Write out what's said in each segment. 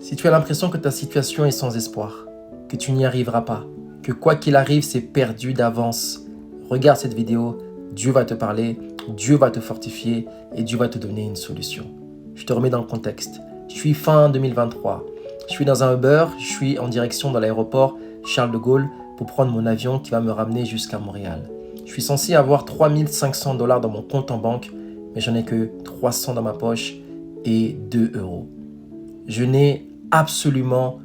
Si tu as l'impression que ta situation est sans espoir, que tu n'y arriveras pas, que quoi qu'il arrive, c'est perdu d'avance, regarde cette vidéo, Dieu va te parler, Dieu va te fortifier et Dieu va te donner une solution. Je te remets dans le contexte. Je suis fin 2023. Je suis dans un Uber, je suis en direction de l'aéroport Charles de Gaulle pour prendre mon avion qui va me ramener jusqu'à Montréal. Je suis censé avoir 3500 $ dans mon compte en banque, mais j'en ai que 300 dans ma poche et 2 €. Je n'ai absolument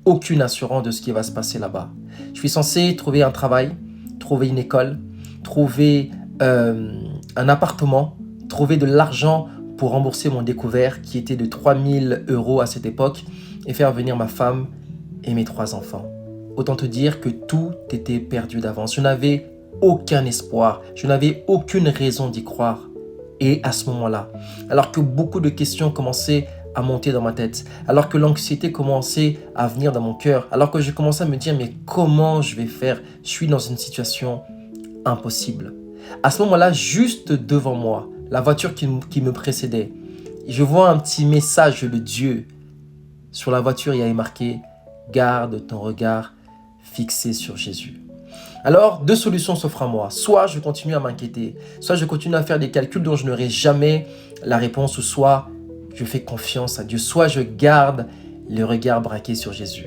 aucune assurance de ce qui va se passer là-bas. Je suis censé trouver un travail, trouver une école, trouver un appartement, trouver de l'argent pour rembourser mon découvert qui était de 3000 € à cette époque et faire venir ma femme et mes 3 enfants. Autant te dire que tout était perdu d'avance. Je n'avais aucun espoir, je n'avais aucune raison d'y croire. Et à ce moment-là, alors que beaucoup de questions commençaient à monter dans ma tête, alors que l'anxiété commençait à venir dans mon cœur, alors que je commençais à me dire mais comment je vais faire? Je suis dans une situation impossible. À ce moment-là, juste devant moi, la voiture qui me précédait, je vois un petit message de Dieu. Sur la voiture, il y avait marqué « Garde ton regard fixé sur Jésus ». Alors, 2 solutions s'offrent à moi. Soit je continue à m'inquiéter, soit je continue à faire des calculs dont je n'aurai jamais la réponse, ou soit je fais confiance à Dieu, soit je garde le regard braqué sur Jésus.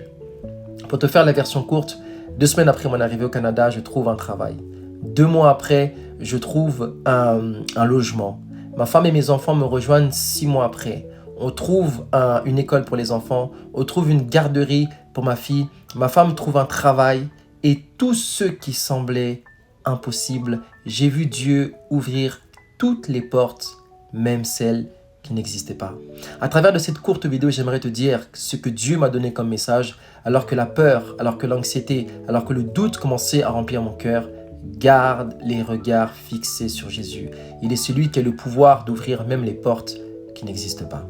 Pour te faire la version courte, 2 semaines après mon arrivée au Canada, je trouve un travail. 2 mois après, je trouve un logement. Ma femme et mes enfants me rejoignent 6 mois après. On trouve une école pour les enfants, on trouve une garderie pour ma fille, ma femme trouve un travail et tout ce qui semblait impossible, j'ai vu Dieu ouvrir toutes les portes, même celles qui n'existaient pas. À travers de cette courte vidéo, j'aimerais te dire ce que Dieu m'a donné comme message alors que la peur, alors que l'anxiété, alors que le doute commençait à remplir mon cœur. Garde les regards fixés sur Jésus. Il est celui qui a le pouvoir d'ouvrir même les portes qui n'existent pas.